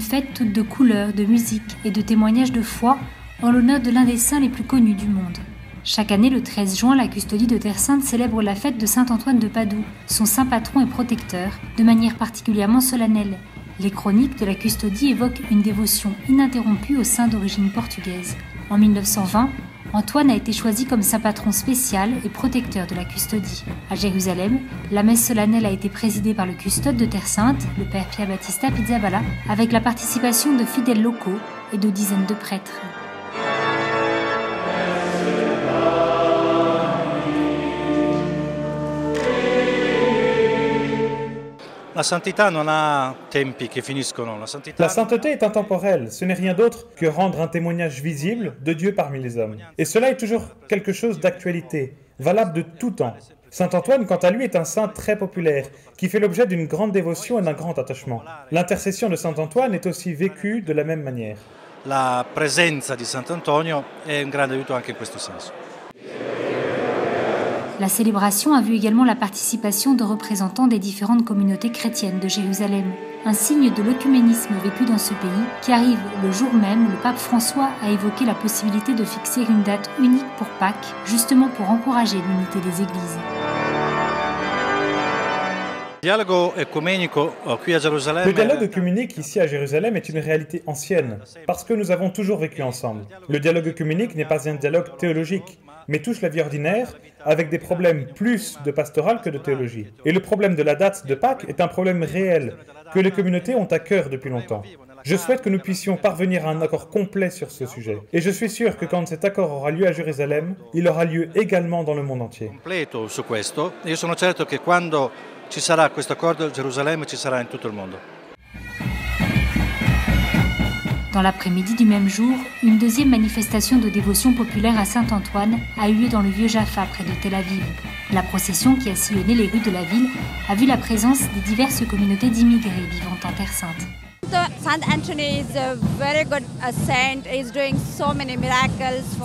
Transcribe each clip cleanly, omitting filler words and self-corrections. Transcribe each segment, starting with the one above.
une fête toute de couleurs, de musique et de témoignages de foi en l'honneur de l'un des saints les plus connus du monde. Chaque année, le 13 juin, la custodie de Terre Sainte célèbre la fête de saint Antoine de Padoue, son saint patron et protecteur, de manière particulièrement solennelle. Les chroniques de la custodie évoquent une dévotion ininterrompue au saint d'origine portugaise. En 1920, Antoine a été choisi comme saint patron spécial et protecteur de la custodie. À Jérusalem, la messe solennelle a été présidée par le custode de Terre Sainte, le père Pierre Battista Pizzaballa, avec la participation de fidèles locaux et de dizaines de prêtres. La santità non ha tempi che finiscono. La sainteté est intemporelle, ce n'est rien d'autre que rendre un témoignage visible de Dieu parmi les hommes. Et cela est toujours quelque chose d'actualité, valable de tout temps. Saint Antoine, quant à lui, est un saint très populaire, qui fait l'objet d'une grande dévotion et d'un grand attachement. L'intercession de Saint Antoine est aussi vécue de la même manière. La presenza di Sant'Antonio è un grande aiuto anche in questo senso. La célébration a vu également la participation de représentants des différentes communautés chrétiennes de Jérusalem, un signe de l'œcuménisme vécu dans ce pays qui arrive le jour même où le pape François a évoqué la possibilité de fixer une date unique pour Pâques, justement pour encourager l'unité des églises. Le dialogue œcuménique ici à Jérusalem est une réalité ancienne, parce que nous avons toujours vécu ensemble. Le dialogue œcuménique n'est pas un dialogue théologique, mais touche la vie ordinaire avec des problèmes plus de pastoral que de théologie. Et le problème de la date de Pâques est un problème réel que les communautés ont à cœur depuis longtemps. Je souhaite que nous puissions parvenir à un accord complet sur ce sujet. Et je suis sûr que quand cet accord aura lieu à Jérusalem, il aura lieu également dans le monde entier. Su questo, io sono certo che quando ci sarà questo accordo a Gerusalemme ci sarà in tutto il mondo. Dans l'après-midi du même jour, une deuxième manifestation de dévotion populaire à Saint-Antoine a eu lieu dans le vieux Jaffa, près de Tel Aviv. La procession qui a sillonné les rues de la ville a vu la présence des diverses communautés d'immigrés vivant en Terre Sainte.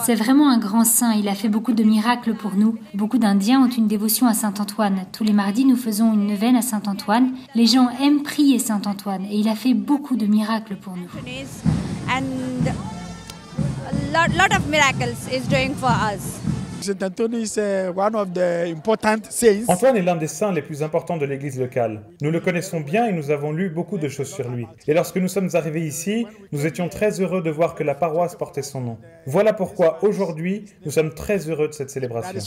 C'est vraiment un grand saint, il a fait beaucoup de miracles pour nous. Beaucoup d'Indiens ont une dévotion à Saint-Antoine. Tous les mardis, nous faisons une neuvaine à Saint-Antoine. Les gens aiment prier Saint-Antoine et il a fait beaucoup de miracles pour nous. Antoine est l'un des saints les plus importants de l'église locale. Nous le connaissons bien et nous avons lu beaucoup de choses sur lui. Et lorsque nous sommes arrivés ici, nous étions très heureux de voir que la paroisse portait son nom. Voilà pourquoi aujourd'hui, nous sommes très heureux de cette célébration.